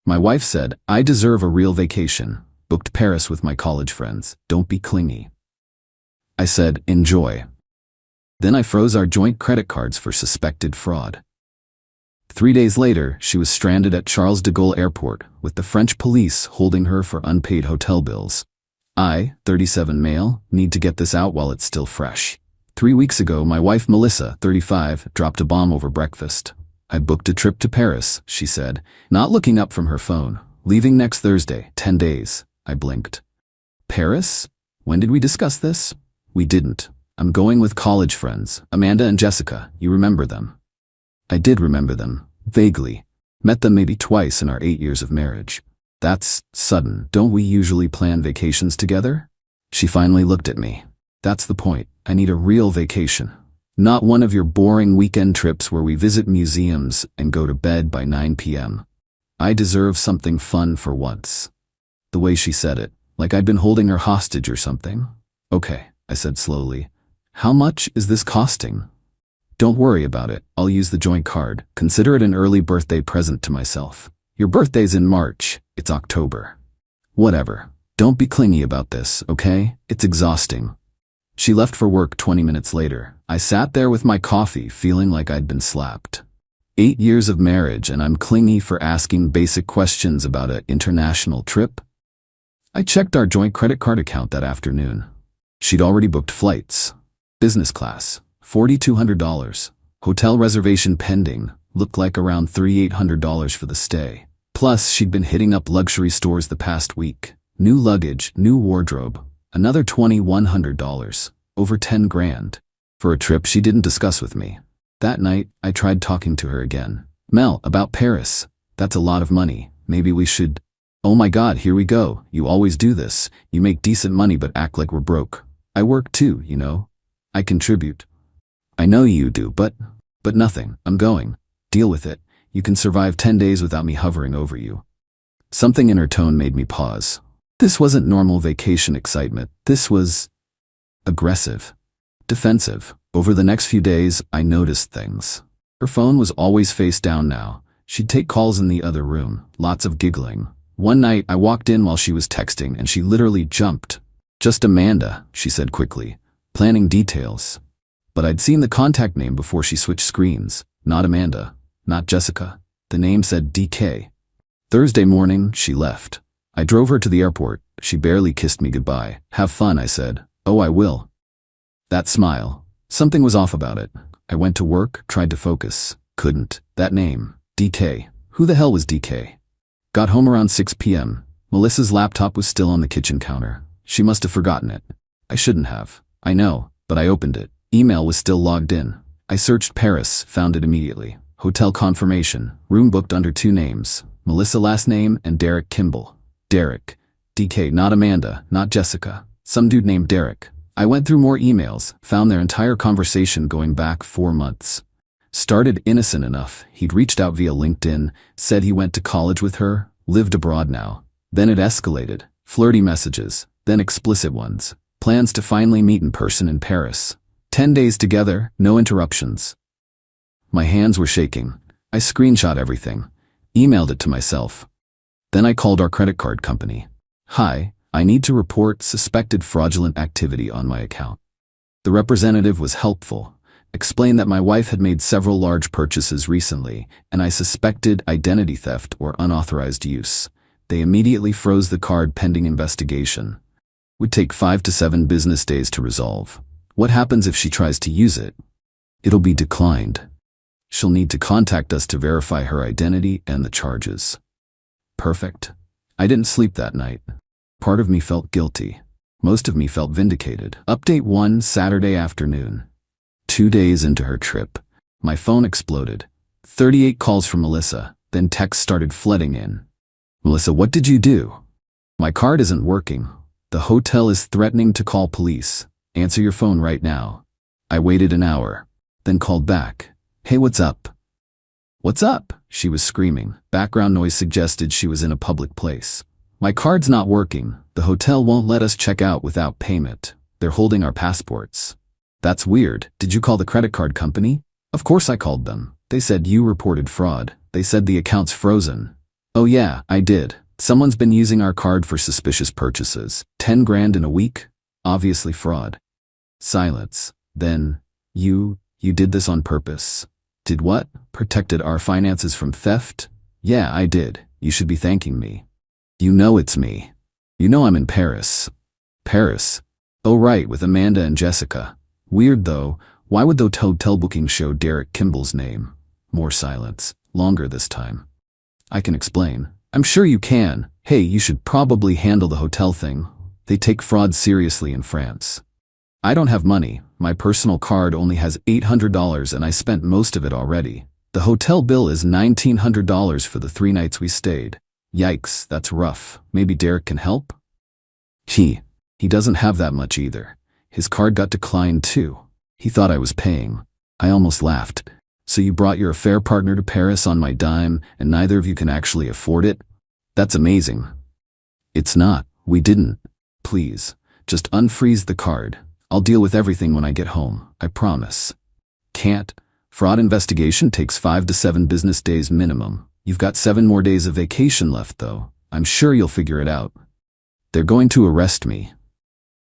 My wife said, I deserve a real vacation. Booked Paris with my college friends. Don't be clingy. I said, enjoy. Then I froze our joint credit cards for suspected fraud. 3 days later, she was stranded at Charles de Gaulle Airport with the French police holding her for unpaid hotel bills. I, 37 male, need to get this out while it's still fresh. 3 weeks ago, my wife Melissa, 35, dropped a bomb over breakfast. I booked a trip to Paris, she said, not looking up from her phone. Leaving next Thursday, 10 days. I blinked. Paris? When did we discuss this? We didn't. I'm going with college friends, Amanda and Jessica. You remember them? I did remember them, vaguely. Met them maybe twice in our 8 years of marriage. That's sudden. Don't we usually plan vacations together? She finally looked at me. That's the point. I need a real vacation. Not one of your boring weekend trips where we visit museums and go to bed by 9 p.m. I deserve something fun for once. The way she said it, like I'd been holding her hostage or something. Okay, I said slowly. How much is this costing? Don't worry about it. I'll use the joint card. Consider it an early birthday present to myself. Your birthday's in March. It's October. Whatever. Don't be clingy about this, okay? It's exhausting. She left for work 20 minutes later. I sat there with my coffee, feeling like I'd been slapped. 8 years of marriage and I'm clingy for asking basic questions about an international trip? I checked our joint credit card account that afternoon. She'd already booked flights. Business class, $4,200. Hotel reservation pending, looked like around $3,800 for the stay. Plus, she'd been hitting up luxury stores the past week. New luggage, new wardrobe, another $2,100, over 10 grand. For a trip she didn't discuss with me. That night, I tried talking to her again. Mel, about Paris. That's a lot of money. Maybe we should... Oh my God, here we go. You always do this. You make decent money but act like we're broke. I work too, you know. I contribute. I know you do, but nothing. I'm going. Deal with it. You can survive 10 days without me hovering over you. Something in her tone made me pause. This wasn't normal vacation excitement. This was aggressive, defensive. Over the next few days, I noticed things. Her phone was always face down now. She'd take calls in the other room, lots of giggling. One night, I walked in while she was texting and she literally jumped. Just Amanda, she said quickly. Planning details. But I'd seen the contact name before she switched screens. Not Amanda. Not Jessica. The name said DK. Thursday morning, she left. I drove her to the airport. She barely kissed me goodbye. Have fun, I said. Oh, I will. That smile. Something was off about it. I went to work, tried to focus. Couldn't. That name. DK. Who the hell was DK? Got home around 6 p.m. Melissa's laptop was still on the kitchen counter. She must have forgotten it. I shouldn't have. I know, but I opened it. Email was still logged in. I searched Paris, found it immediately. Hotel confirmation. Room booked under 2 names. Melissa last name and Derek Kimball. Derek. DK, not Amanda, not Jessica. Some dude named Derek. I went through more emails, found their entire conversation going back 4 months. Started innocent enough. He'd reached out via LinkedIn, said he went to college with her, lived abroad now. Then it escalated. Flirty messages, then explicit ones. Plans to finally meet in person in Paris. 10 days together, no interruptions. My hands were shaking. I screenshot everything, emailed it to myself. Then I called our credit card company. Hi, I need to report suspected fraudulent activity on my account. The representative was helpful, explained that my wife had made several large purchases recently, and I suspected identity theft or unauthorized use. They immediately froze the card pending investigation. Would take 5 to 7 business days to resolve. What happens if she tries to use it? It'll be declined. She'll need to contact us to verify her identity and the charges. Perfect. I didn't sleep that night. Part of me felt guilty. Most of me felt vindicated. Update 1, Saturday afternoon. 2 days into her trip, my phone exploded. 38 calls from Melissa, then texts started flooding in. Melissa, what did you do? My card isn't working. The hotel is threatening to call police. Answer your phone right now. I waited an hour, then called back. Hey, what's up? What's up? She was screaming. Background noise suggested she was in a public place. My card's not working. The hotel won't let us check out without payment. They're holding our passports. That's weird. Did you call the credit card company? Of course I called them. They said you reported fraud. They said the account's frozen. Oh yeah, I did. Someone's been using our card for suspicious purchases. 10 grand in a week? Obviously fraud. Silence. Then, you did this on purpose. Did what? Protected our finances from theft? Yeah, I did. You should be thanking me. You know it's me. You know I'm in Paris. Paris? Oh right, with Amanda and Jessica. Weird though, why would the hotel booking show Derek Kimball's name? More silence. Longer this time. I can explain. I'm sure you can. Hey, you should probably handle the hotel thing. They take fraud seriously in France. I don't have money. My personal card only has $800 and I spent most of it already. The hotel bill is $1,900 for the 3 nights we stayed. Yikes, that's rough. Maybe Derek can help? He doesn't have that much either. His card got declined too. He thought I was paying. I almost laughed. So you brought your affair partner to Paris on my dime and neither of you can actually afford it? That's amazing. It's not. We didn't. Please, just unfreeze the card. I'll deal with everything when I get home, I promise. Can't. Fraud investigation takes 5 to 7 business days minimum. You've got 7 more days of vacation left though. I'm sure you'll figure it out. They're going to arrest me.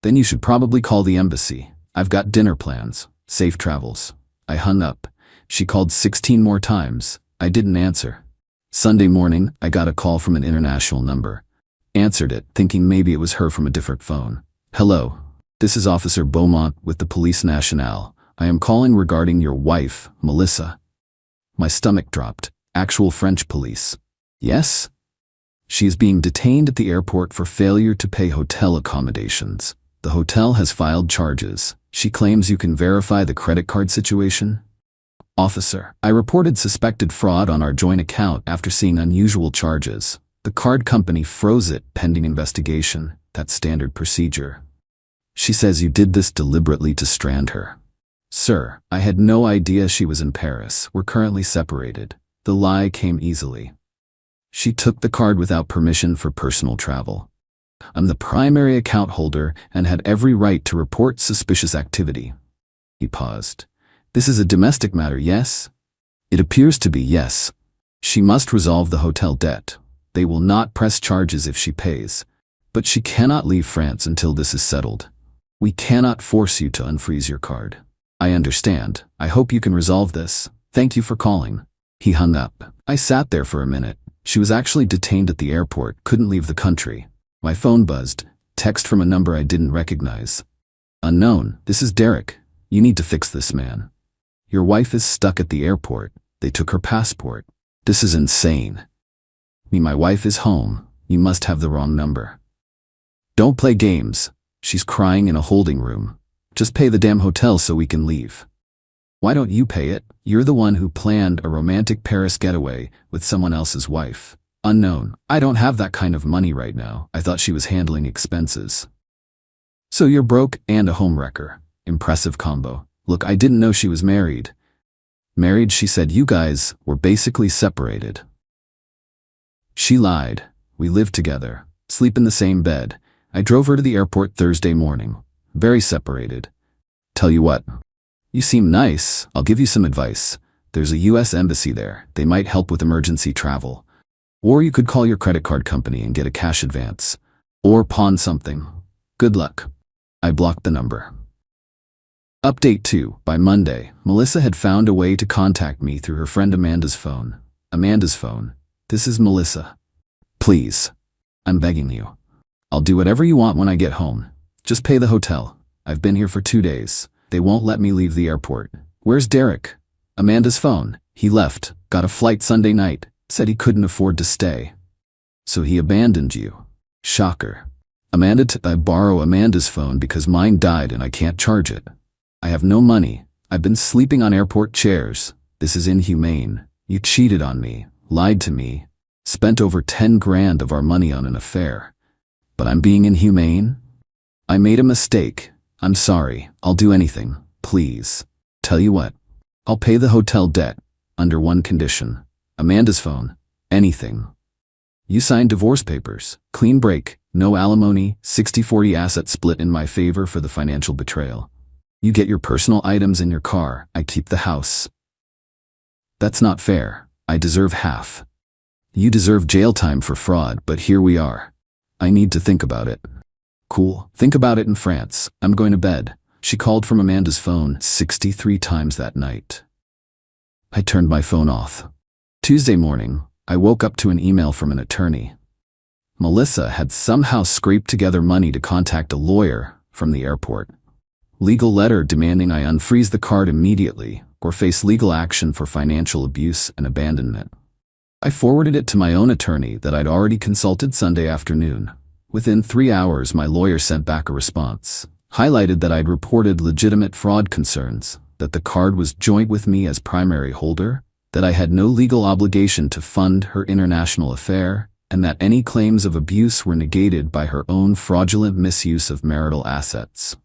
Then you should probably call the embassy. I've got dinner plans. Safe travels. I hung up. She called 16 more times. I didn't answer. Sunday morning, I got a call from an international number. Answered it, thinking maybe it was her from a different phone. Hello. This is Officer Beaumont with the Police Nationale. I am calling regarding your wife, Melissa. My stomach dropped. Actual French police. Yes? She is being detained at the airport for failure to pay hotel accommodations. The hotel has filed charges. She claims you can verify the credit card situation. Officer, I reported suspected fraud on our joint account after seeing unusual charges. The card company froze it pending investigation. That's standard procedure. She says you did this deliberately to strand her. Sir, I had no idea she was in Paris. We're currently separated. The lie came easily. She took the card without permission for personal travel. I'm the primary account holder and had every right to report suspicious activity. He paused. This is a domestic matter, yes? It appears to be, yes. She must resolve the hotel debt. They will not press charges if she pays. But she cannot leave France until this is settled. We cannot force you to unfreeze your card. I understand. I hope you can resolve this. Thank you for calling. He hung up. I sat there for a minute. She was actually detained at the airport, couldn't leave the country. My phone buzzed. Text from a number I didn't recognize. Unknown, this is Derek. You need to fix this, man. Your wife is stuck at the airport. They took her passport. This is insane. My wife is home. You must have the wrong number. Don't play games. She's crying in a holding room. Just pay the damn hotel so we can leave. Why don't you pay it? You're the one who planned a romantic Paris getaway with someone else's wife. Unknown. I don't have that kind of money right now. I thought she was handling expenses. So you're broke and a homewrecker. Impressive combo. Look, I didn't know she was married. Married, she said you guys were basically separated. She lied. We lived together. Sleep in the same bed. I drove her to the airport Thursday morning. Very separated. Tell you what. You seem nice. I'll give you some advice. There's a US embassy there. They might help with emergency travel. Or you could call your credit card company and get a cash advance. Or pawn something. Good luck. I blocked the number. Update 2. By Monday, Melissa had found a way to contact me through her friend Amanda's phone. Amanda's phone. This is Melissa. Please. I'm begging you. I'll do whatever you want when I get home. Just pay the hotel. I've been here for 2 days. They won't let me leave the airport. Where's Derek? Amanda's phone. He left. Got a flight Sunday night. Said he couldn't afford to stay. So he abandoned you. Shocker. Amanda, I borrow Amanda's phone because mine died and I can't charge it. I have no money. I've been sleeping on airport chairs. This is inhumane. You cheated on me, lied to me, spent over 10 grand of our money on an affair. But I'm being inhumane? I made a mistake. I'm sorry. I'll do anything. Please. Tell you what. I'll pay the hotel debt. Under one condition. Amanda's phone. Anything. You signed divorce papers. Clean break. No alimony. 60-40 asset split in my favor for the financial betrayal. You get your personal items in your car. I keep the house. That's not fair. I deserve half. You deserve jail time for fraud, but here we are. I need to think about it. Cool. Think about it in France. I'm going to bed. She called from Amanda's phone 63 times that night. I turned my phone off. Tuesday morning, I woke up to an email from an attorney. Melissa had somehow scraped together money to contact a lawyer from the airport. Legal letter demanding I unfreeze the card immediately or face legal action for financial abuse and abandonment. I forwarded it to my own attorney that I'd already consulted Sunday afternoon. Within 3 hours, my lawyer sent back a response, highlighted that I'd reported legitimate fraud concerns, that the card was joint with me as primary holder, that I had no legal obligation to fund her international affair, and that any claims of abuse were negated by her own fraudulent misuse of marital assets.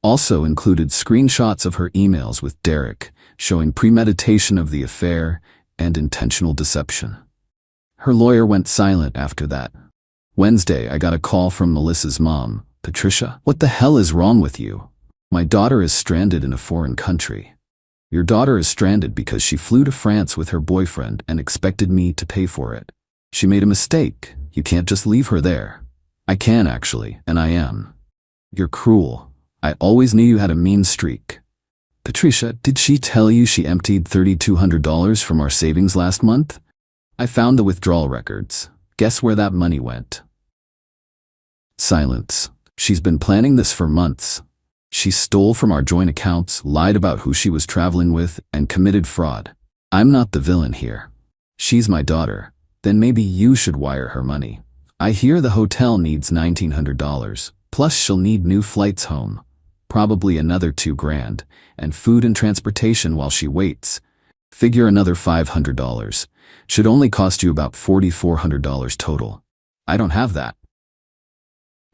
Also included screenshots of her emails with Derek, showing premeditation of the affair and intentional deception. Her lawyer went silent after that. Wednesday, I got a call from Melissa's mom. Patricia, what the hell is wrong with you? My daughter is stranded in a foreign country. Your daughter is stranded because she flew to France with her boyfriend and expected me to pay for it. She made a mistake. You can't just leave her there. I can actually, and I am. You're cruel. I always knew you had a mean streak. Patricia, did she tell you she emptied $3,200 from our savings last month? I found the withdrawal records. Guess where that money went? Silence. She's been planning this for months. She stole from our joint accounts, lied about who she was traveling with, and committed fraud. I'm not the villain here. She's my daughter. Then maybe you should wire her money. I hear the hotel needs $1,900, plus she'll need new flights home. Probably another $2,000, and food and transportation while she waits. Figure another $500. Should only cost you about $4,400 total. I don't have that.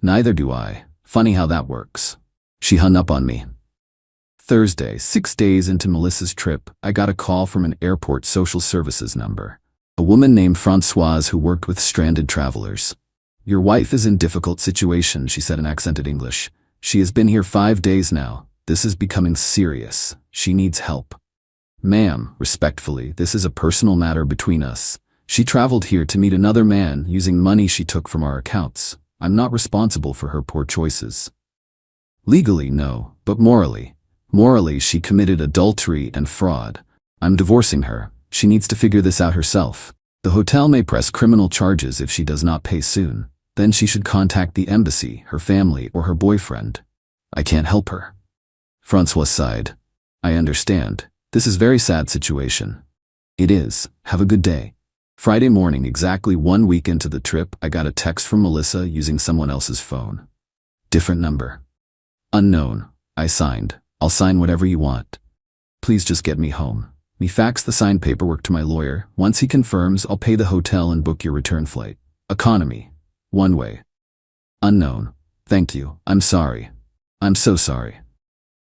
Neither do I. Funny how that works. She hung up on me. Thursday, 6 days into Melissa's trip, I got a call from an airport social services number. A woman named Françoise who worked with stranded travelers. Your wife is in difficult situation, she said in accented English. She has been here 5 days now. This is becoming serious. She needs help. Ma'am, respectfully, this is a personal matter between us. She traveled here to meet another man using money she took from our accounts. I'm not responsible for her poor choices. Legally, no, but morally. Morally, she committed adultery and fraud. I'm divorcing her. She needs to figure this out herself. The hotel may press criminal charges if she does not pay soon. Then she should contact the embassy, her family, or her boyfriend. I can't help her. François sighed. I understand. This is a very sad situation. It is. Have a good day. Friday morning, exactly 1 week into the trip, I got a text from Melissa using someone else's phone. Different number. Unknown. I signed. I'll sign whatever you want. Please just get me home. Me fax the signed paperwork to my lawyer. Once he confirms, I'll pay the hotel and book your return flight. Economy. One way. Unknown. Thank you. I'm sorry. I'm so sorry.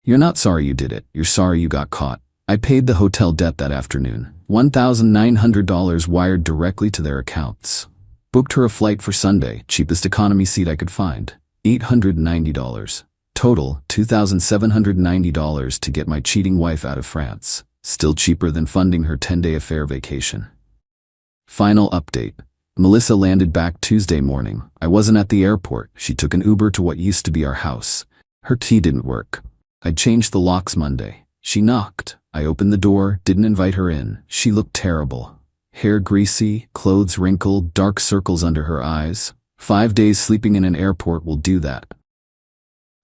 You're not sorry you did it. You're sorry you got caught. I paid the hotel debt that afternoon. $1,900 wired directly to their accounts. Booked her a flight for Sunday, cheapest economy seat I could find. $890. Total, $2,790 to get my cheating wife out of France. Still cheaper than funding her 10-day affair vacation. Final update. Melissa landed back Tuesday morning. I wasn't at the airport. She took an Uber to what used to be our house. Her key didn't work. I changed the locks Monday. She knocked. I opened the door, didn't invite her in. She looked terrible. Hair greasy, clothes wrinkled, dark circles under her eyes. 5 days sleeping in an airport will do that.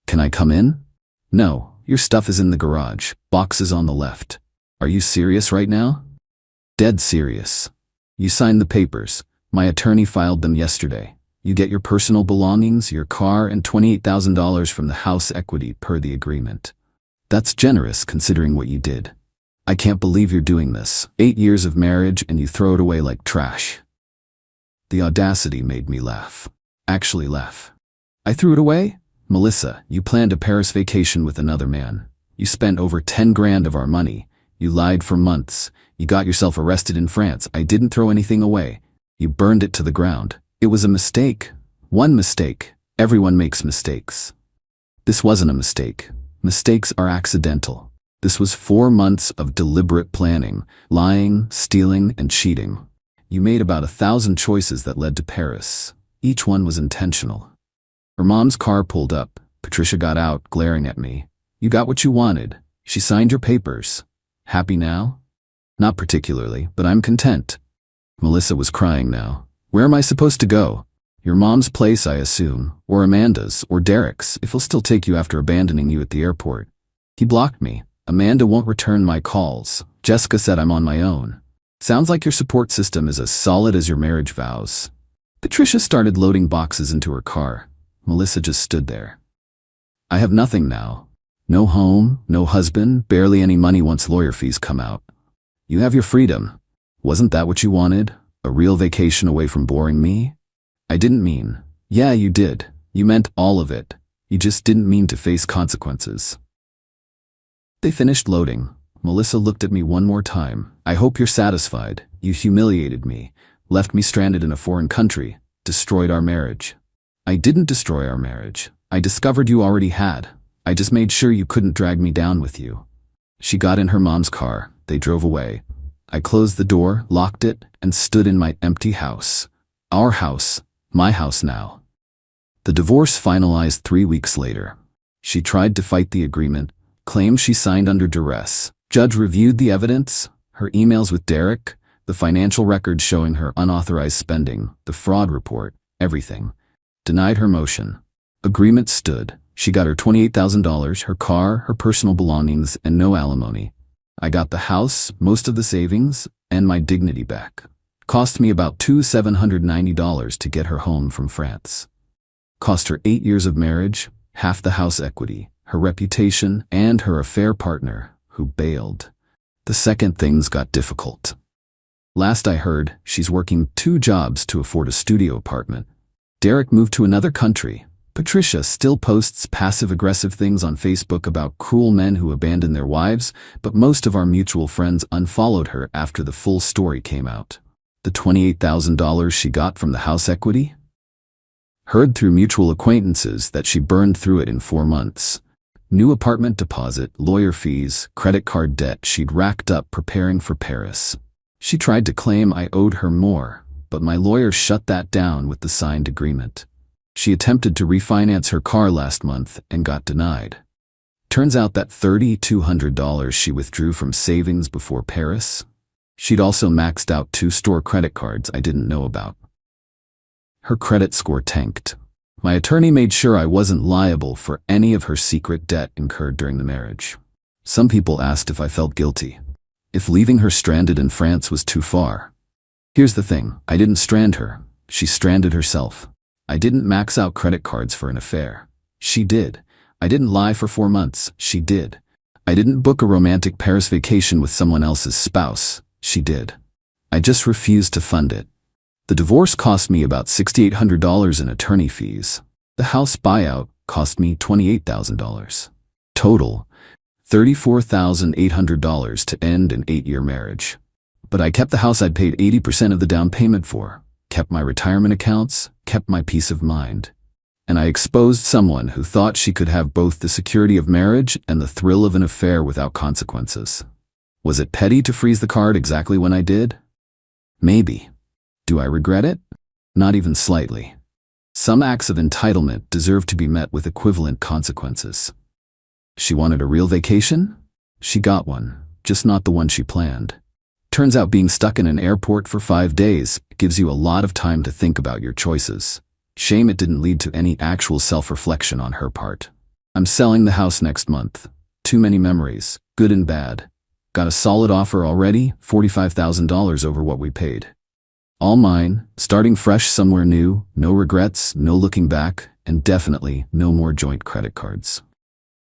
Can I come in? No, your stuff is in the garage. Boxes on the left. Are you serious right now? Dead serious. You signed the papers. My attorney filed them yesterday. You get your personal belongings, your car, and $28,000 from the house equity per the agreement. That's generous considering what you did. I can't believe you're doing this. 8 years of marriage and you throw it away like trash. The audacity made me laugh. Actually laugh. I threw it away? Melissa, you planned a Paris vacation with another man. You spent over 10 grand of our money. You lied for months. You got yourself arrested in France. I didn't throw anything away. You burned it to the ground. It was a mistake. One mistake. Everyone makes mistakes. This wasn't a mistake. Mistakes are accidental. This was 4 months of deliberate planning, lying, stealing, and cheating. You made about 1,000 choices that led to Paris. Each one was intentional. Her mom's car pulled up. Patricia got out, glaring at me. You got what you wanted. She signed your papers. Happy now? Not particularly, but I'm content. Melissa was crying now. Where am I supposed to go? Your mom's place, I assume, or Amanda's, or Derek's, if he'll still take you after abandoning you at the airport. He blocked me. Amanda won't return my calls. Jessica said I'm on my own. Sounds like your support system is as solid as your marriage vows. Patricia started loading boxes into her car. Melissa just stood there. I have nothing now. No home, no husband, barely any money once lawyer fees come out. You have your freedom. Wasn't that what you wanted? A real vacation away from boring me? I didn't mean. Yeah, you did. You meant all of it. You just didn't mean to face consequences. They finished loading. Melissa looked at me one more time. I hope you're satisfied. You humiliated me, left me stranded in a foreign country, destroyed our marriage. I didn't destroy our marriage. I discovered you already had. I just made sure you couldn't drag me down with you. She got in her mom's car. They drove away. I closed the door, locked it, and stood in my empty house. Our house. My house now. The divorce finalized 3 weeks later. She tried to fight the agreement, claimed she signed under duress. Judge reviewed the evidence, her emails with Derek, the financial records showing her unauthorized spending, the fraud report, everything. Denied her motion. Agreement stood. She got her $28,000, her car, her personal belongings, and no alimony. I got the house, most of the savings, and my dignity back. Cost me about $790 to get her home from France. Cost her 8 years of marriage, half the house equity, her reputation, and her affair partner, who bailed. The second things got difficult. Last I heard, she's working 2 jobs to afford a studio apartment. Derek moved to another country. Patricia still posts passive-aggressive things on Facebook about cruel men who abandon their wives, but most of our mutual friends unfollowed her after the full story came out. The $28,000 she got from the house equity? Heard through mutual acquaintances that she burned through it in 4 months. New apartment deposit, lawyer fees, credit card debt she'd racked up preparing for Paris. She tried to claim I owed her more, but my lawyer shut that down with the signed agreement. She attempted to refinance her car last month and got denied. Turns out that $3,200 she withdrew from savings before Paris. She'd also maxed out 2 store credit cards I didn't know about. Her credit score tanked. My attorney made sure I wasn't liable for any of her secret debt incurred during the marriage. Some people asked if I felt guilty, if leaving her stranded in France was too far. Here's the thing, I didn't strand her. She stranded herself. I didn't max out credit cards for an affair. She did. I didn't lie for 4 months. She did. I didn't book a romantic Paris vacation with someone else's spouse. She did. I just refused to fund it. The divorce cost me about $6,800 in attorney fees. The house buyout cost me $28,000. Total, $34,800 to end an 8-year marriage. But I kept the house I'd paid 80% of the down payment for, kept my retirement accounts, kept my peace of mind. And I exposed someone who thought she could have both the security of marriage and the thrill of an affair without consequences. Was it petty to freeze the card exactly when I did? Maybe. Do I regret it? Not even slightly. Some acts of entitlement deserve to be met with equivalent consequences. She wanted a real vacation? She got one, just not the one she planned. Turns out being stuck in an airport for 5 days gives you a lot of time to think about your choices. Shame it didn't lead to any actual self-reflection on her part. I'm selling the house next month. Too many memories, good and bad. Got a solid offer already, $45,000 over what we paid. All mine, starting fresh somewhere new, no regrets, no looking back, and definitely no more joint credit cards.